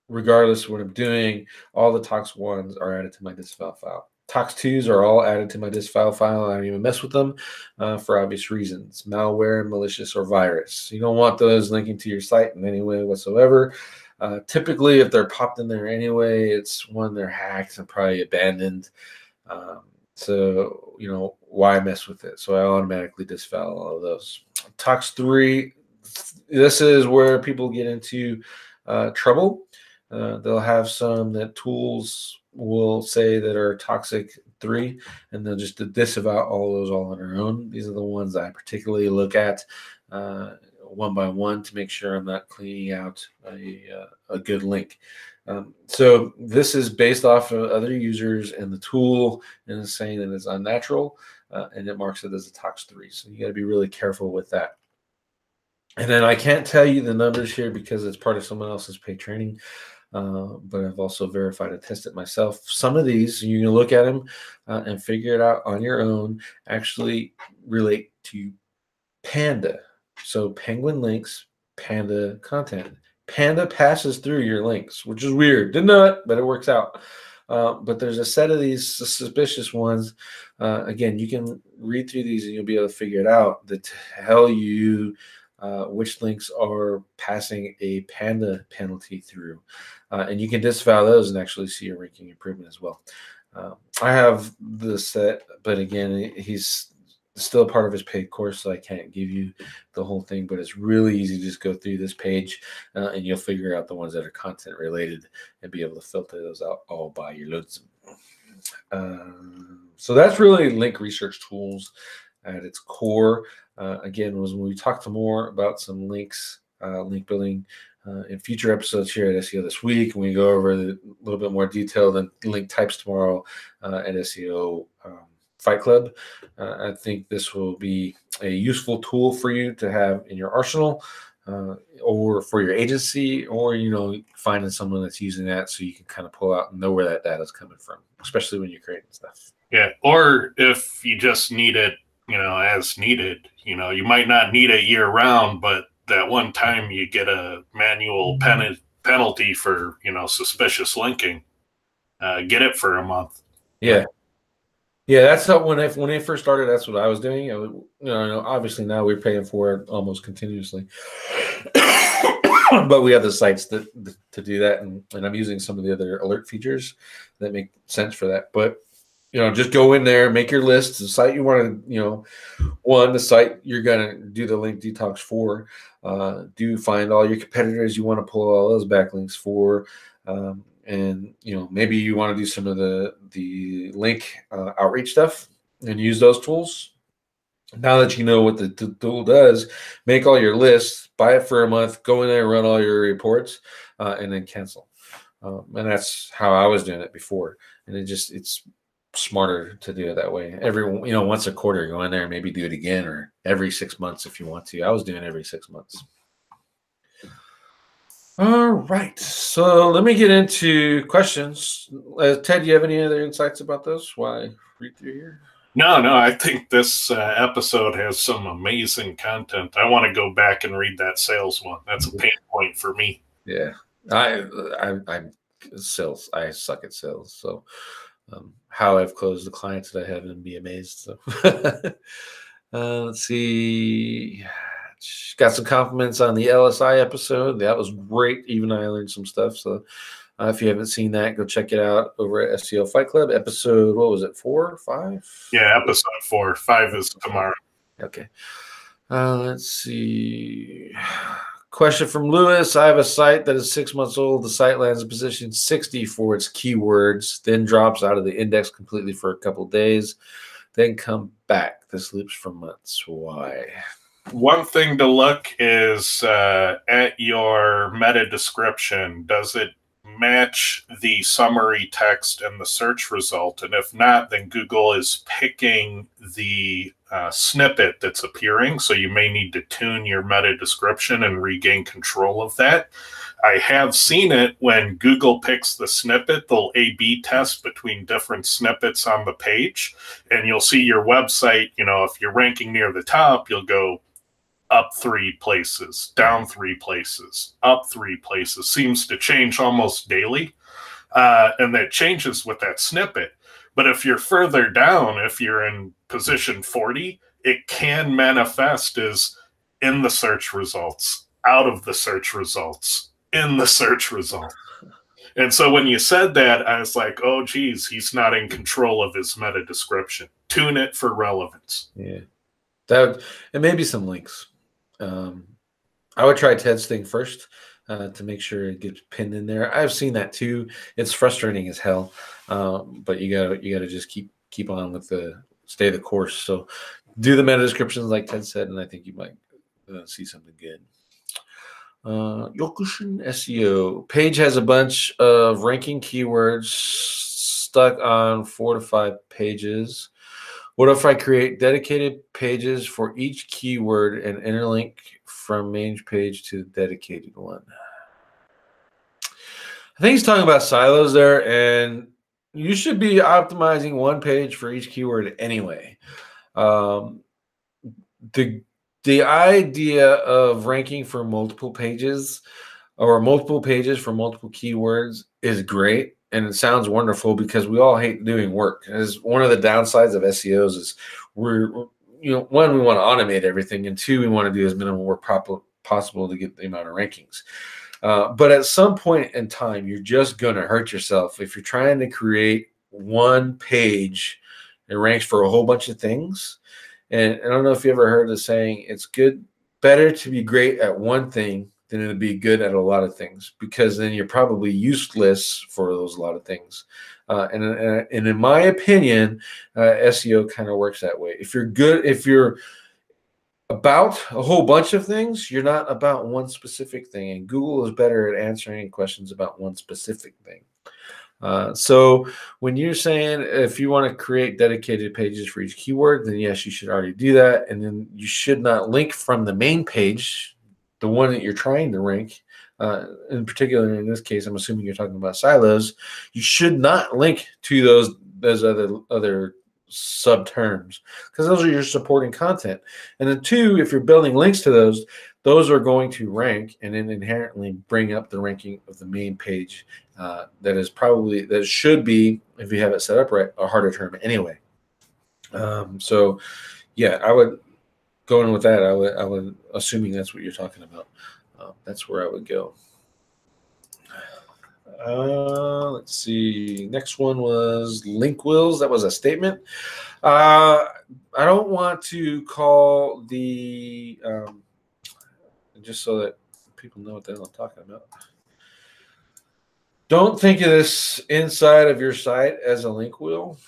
regardless of what I'm doing, all the Tox 1s are added to my disavow file. Tox 2s are all added to my disavow file. I don't even mess with them for obvious reasons. Malware, malicious, or virus. You don't want those linking to your site in any way whatsoever. Typically, if they're popped in there anyway, it's when they're hacked and probably abandoned. So, why mess with it? So I automatically disavow all of those. Tox 3, this is where people get into trouble. They'll have some that tools will say that are toxic 3, and they'll just disavow all those all on their own. These are the ones I particularly look at one by one to make sure I'm not cleaning out a good link. So this is based off of other users and the tool, and it's saying that it's unnatural, and it marks it as a Tox 3. So you got to be really careful with that. And then I can't tell you the numbers here because it's part of someone else's paid training. but I've also verified and tested myself. Some of these, you can look at them and figure it out on your own, actually relate to Panda. So Penguin links, Panda content. Panda passes through your links, which is weird. Didn't know it, but it works out. But there's a set of these suspicious ones. Again, you can read through these and you'll be able to figure it out that tell you which links are passing a Panda penalty through. And you can disavow those and actually see a ranking improvement as well. I have the set, but again, he's still part of his paid course, so I can't give you the whole thing, but it's really easy to just go through this page and you'll figure out the ones that are content related and be able to filter those out all by your lonesome. So that's really link research tools at its core. Again, was when we talked more about some links, link building in future episodes here at SEO This Week, and we go over a little bit more detail than link types tomorrow at SEO Fight Club. I think this will be a useful tool for you to have in your arsenal, or for your agency, or finding someone that's using that so you can kind of pull out and know where that data is coming from, especially when you're creating stuff. Yeah, or if you just need it, as needed. You might not need it year round, but that one time you get a manual penalty for suspicious linking, get it for a month. Yeah. Yeah, that's how when I first started, that's what I was doing. Obviously now we're paying for it almost continuously, but we have the sites to do that, and I'm using some of the other alert features that make sense for that. But just go in there, make your list, the site you want to, the site you're gonna do the link detox for. Do find all your competitors you want to pull all those backlinks for. And maybe you want to do some of the link outreach stuff and use those tools. Now that you know what the tool does, make all your lists, buy it for a month, go in there, run all your reports, and then cancel. And that's how I was doing it before. And it's smarter to do it that way. Once a quarter, go in there and maybe do it again, or every 6 months if you want to. I was doing it every 6 months. All right, so let me get into questions. Ted, do you have any other insights about this? Why read through here? No, I think this episode has some amazing content. I want to go back and read that sales one. That's a pain point for me. Yeah, I'm sales. I suck at sales, so how I've closed the clients that I have, and be amazed. So let's see. Got some compliments on the LSI episode. That was great. Even I learned some stuff. So if you haven't seen that, go check it out over at SEO Fight Club. Episode, what was it, 4, 5? Yeah, episode 4. 5 is tomorrow. Okay. Let's see. Question from Lewis. I have a site that is 6 months old. The site lands in position 60 for its keywords, then drops out of the index completely for a couple days, then come back. This loops for months. Why? One thing to look is at your meta description. Does it match the summary text and the search result? And if not, then Google is picking the snippet that's appearing. So you may need to tune your meta description and regain control of that. I have seen it when Google picks the snippet, they'll A/B test between different snippets on the page, and you'll see your website, if you're ranking near the top, you'll go up 3 places, down 3 places, up 3 places. Seems to change almost daily. And that changes with that snippet. But if you're further down, if you're in position 40, it can manifest as in the search results, out of the search results, in the search results. And so when you said that, I was like, oh, geez, he's not in control of his meta description. Tune it for relevance. Yeah. And maybe some links. I would try Ted's thing first to make sure it gets pinned in there. I've seen that too. It's frustrating as hell, but you gotta just keep on with stay the course. So do the meta descriptions like Ted said, and I think you might see something good. Yokushin SEO page has a bunch of ranking keywords stuck on 4 to 5 pages. What if I create dedicated pages for each keyword and interlink from main page to the dedicated one? I think he's talking about silos there, and you should be optimizing one page for each keyword anyway. Um, the the idea of ranking for multiple pages or multiple pages for multiple keywords is great, and it sounds wonderful because we all hate doing work. As one of the downsides of SEOs is we're one, we want to automate everything, and two, we want to do as minimal work possible to get the amount of rankings. But at some point in time, you're just going to hurt yourself if you're trying to create one page that ranks for a whole bunch of things. And I don't know if you ever heard the saying, it's better to be great at one thing than to be good at a lot of things, because then you're probably useless for those a lot of things. And in my opinion, SEO kind of works that way. If you're about a whole bunch of things, you're not about one specific thing. And Google is better at answering questions about one specific thing. So when you're saying if you want to create dedicated pages for each keyword, then yes, you should already do that. And then you should not link from the main page, the one that you're trying to rank. In particular, in this case, I'm assuming you're talking about silos. You should not link to those other sub terms, because those are your supporting content. And then two, if you're building links to those are going to rank and then inherently bring up the ranking of the main page. That should be, if you have it set up right, a harder term anyway. So yeah, I would go in with that. I would assuming that's what you're talking about. That's where I would go. Let's see. Next one was link wills. That was a statement. I don't want to call the just so that people know what the hell I'm talking about. Don't think of this inside of your site as a link wheel.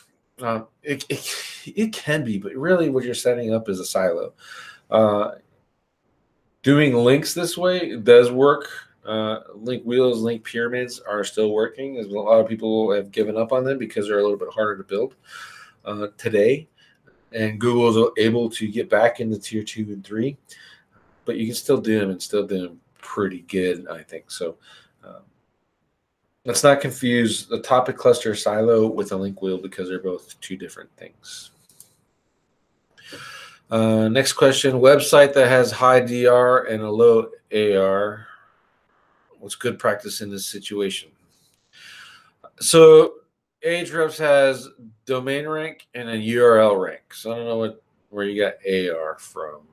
It can be, but really what you're setting up is a silo. Doing links this way does work. Link wheels, link pyramids are still working. As a lot of people have given up on them because they're a little bit harder to build today. And Google is able to get back into tier 2 and 3, but you can still do them and still do them pretty good, I think. So let's not confuse the topic cluster silo with a link wheel, because they're both two different things. Next question, website that has high DR and a low AR. What's good practice in this situation? So Ahrefs has domain rank and a URL rank. So I don't know where you got AR from.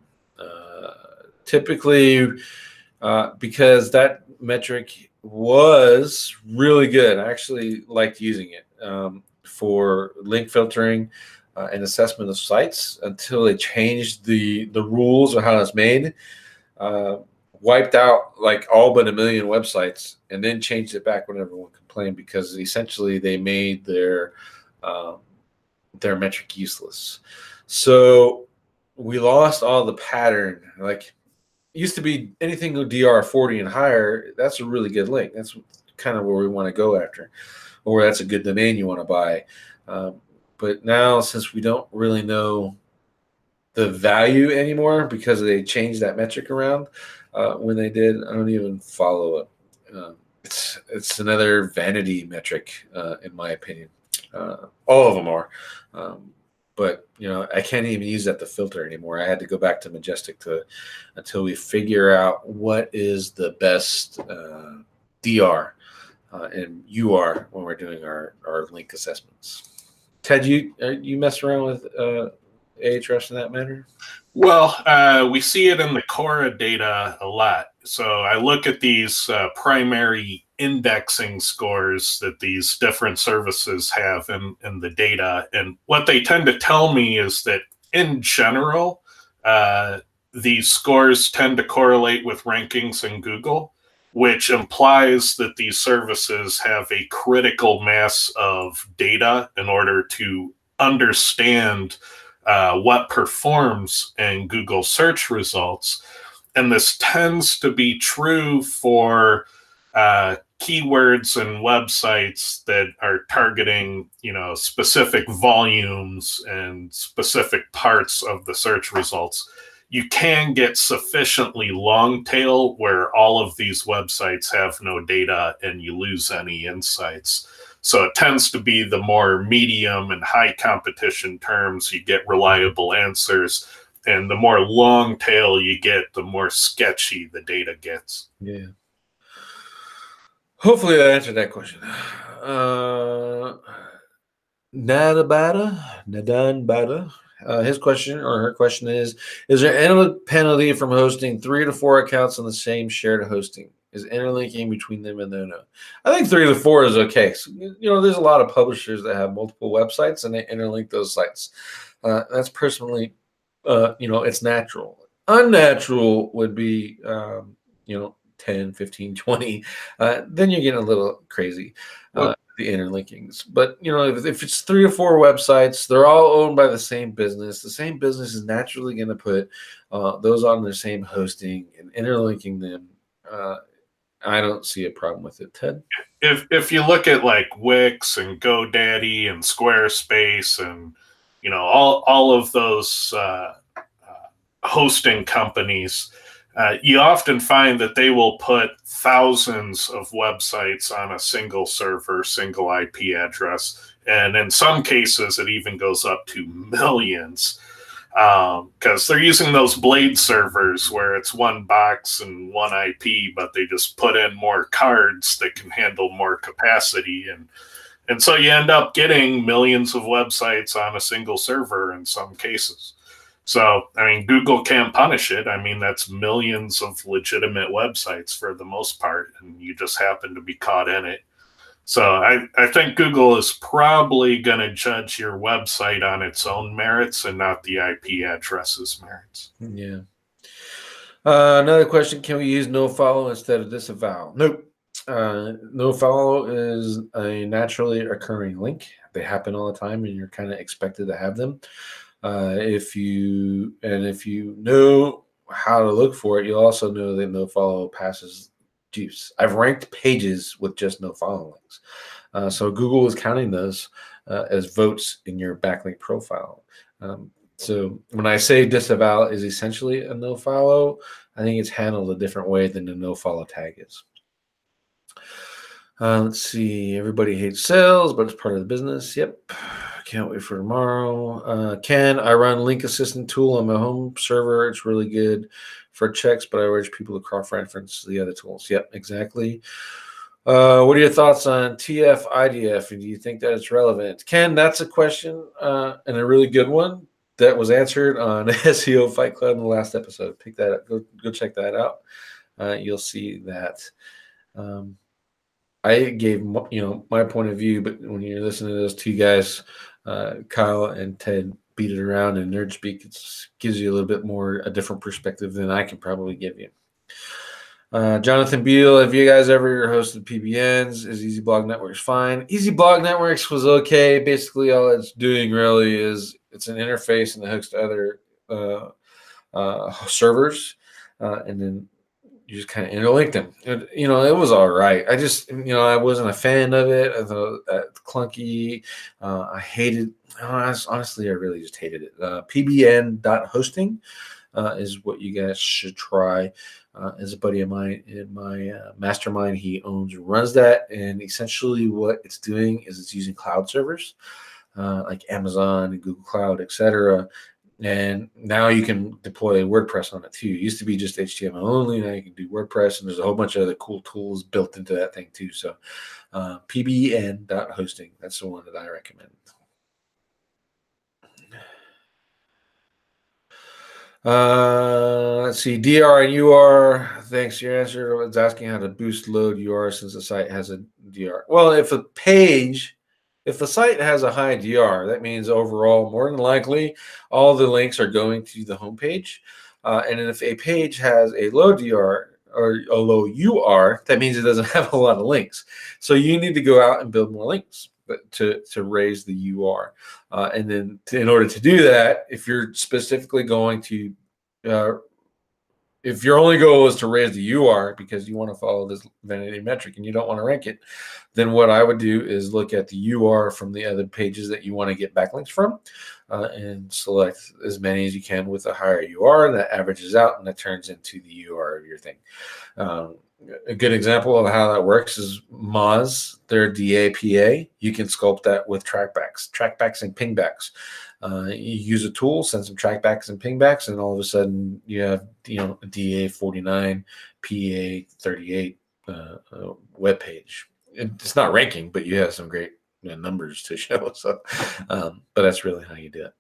Typically, because that metric was really good. I actually liked using it for link filtering and assessment of sites until they changed the rules of how it's made. Wiped out like all but 1 million websites, and then changed it back when everyone complained, because essentially they made their metric useless. So we lost all the pattern. Like, it used to be anything with DR 40 and higher, that's a really good link. That's kind of where we want to go after, or that's a good domain you want to buy. But now, since we don't really know the value anymore because they changed that metric around when they did, I don't even follow it. It's another vanity metric, in my opinion. All of them are. But I can't even use that to filter anymore. I had to go back to Majestic until we figure out what is the best DR and UR when we're doing our link assessments. Ted, you mess around with Ahrefs in that manner? Well, we see it in the Cora data a lot. So I look at these primary indexing scores that these different services have in the data. And what they tend to tell me is that in general, these scores tend to correlate with rankings in Google, which implies that these services have a critical mass of data in order to understand what performs in Google search results. And this tends to be true for keywords and websites that are targeting, specific volumes and specific parts of the search results. you can get sufficiently long tail where all of these websites have no data and you lose any insights. So it tends to be the more medium and high competition terms, you get reliable answers. And the more long tail you get, the more sketchy the data gets. Yeah. Hopefully that answered that question. Nadan Bada. His question or her question is there any penalty from hosting 3 to 4 accounts on the same shared hosting? Is interlinking between them and no? I think 3 to 4 is okay. So, there's a lot of publishers that have multiple websites and they interlink those sites. That's personally, it's natural. Unnatural would be, 10, 15, 20. Then you're getting a little crazy. The interlinkings. But if it's 3 or 4 websites, they're all owned by the same business. The same business is naturally going to put those on their same hosting and interlinking them. I don't see a problem with it, Ted. If you look at like Wix and GoDaddy and Squarespace and all of those hosting companies, you often find that they will put thousands of websites on a single server, single IP address. And in some cases, it even goes up to millions because they're using those blade servers where it's one box and one IP, but they just put in more cards that can handle more capacity. And so you end up getting millions of websites on a single server in some cases. So, I mean, Google can't punish it. I mean, that's millions of legitimate websites for the most part, and you just happen to be caught in it. So I think Google is probably going to judge your website on its own merits and not the IP address's merits. Yeah. Another question, can we use nofollow instead of disavow? Nope. Nofollow is a naturally occurring link. They happen all the time, and you're kind of expected to have them. If you know how to look for it, you'll also know that nofollow passes juice. I've ranked pages with just nofollow links. So Google is counting those as votes in your backlink profile. So when I say disavow is essentially a nofollow, I think it's handled a different way than the nofollow tag is. Let's see. Everybody hates sales, but it's part of the business. Yep. Can't wait for tomorrow. Ken, I run Link Assistant tool on my home server. It's really good for checks, but I urge people to cross-reference the other tools. Yep, exactly. What are your thoughts on TF IDF, and do you think that it's relevant? Ken, that's a question and a really good one that was answered on SEO Fight Club in the last episode. Pick that up. Go check that out. You'll see that. I gave my point of view, but when you're listening to those two guys, Kyle and Ted, beat it around in nerd speak, it gives you a little bit more a different perspective than I can probably give you. Jonathan Beal, have you guys ever hosted PBNs? Is Easy Blog Networks fine? Easy Blog Networks was okay. Basically, all it's doing really is it's an interface and it hooks to other servers, and then you just kind of interlink them. It was all right. I just, I wasn't a fan of it. I thought clunky. I hated. Honestly, I really just hated it. PBN.hosting is what you guys should try. As a buddy of mine in my mastermind, he owns and runs that, and essentially what it's doing is it's using cloud servers like Amazon and Google Cloud, etc. And now you can deploy WordPress on it too. It used to be just HTML only. Now you can do WordPress, and there's a whole bunch of other cool tools built into that thing too. So pbn.hosting, that's the one that I recommend. Let's see, DR and UR. Thanks for your answer. It's asking how to boost load UR since the site has a DR. Well, if the site has a high DR, that means overall, more than likely, all the links are going to the homepage. And if a page has a low DR or a low UR, that means it doesn't have a lot of links. So you need to go out and build more links to raise the UR. And then in order to do that, if you're specifically going to if your only goal is to raise the UR because you want to follow this vanity metric and you don't want to rank it, then what I would do is look at the UR from the other pages that you want to get backlinks from, and select as many as you can with a higher UR, and that averages out and that turns into the UR of your thing. A good example of how that works is Moz, their DAPA. You can sculpt that with trackbacks and pingbacks. You use a tool, send some trackbacks and pingbacks, and all of a sudden you have a DA 49, PA 38 web page. It's not ranking, but you have some great numbers to show. So, but that's really how you do it.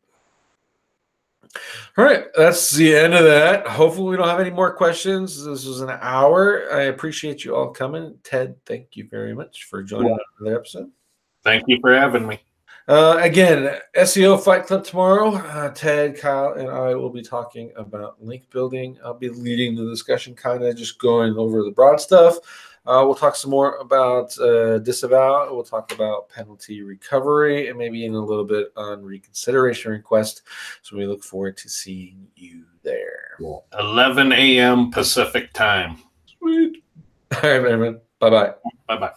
All right, that's the end of that. Hopefully we don't have any more questions. This was an hour. I appreciate you all coming. Ted, thank you very much for joining another episode. Thank you for having me. Again, SEO Fight Club tomorrow. Ted, Kyle, and I will be talking about link building. I'll be leading the discussion, kind of just going over the broad stuff. We'll talk some more about disavow. We'll talk about penalty recovery and maybe in a little bit on reconsideration request. So we look forward to seeing you there. 11 a.m. Pacific time. Sweet. All right, everyone. Bye-bye. Bye-bye.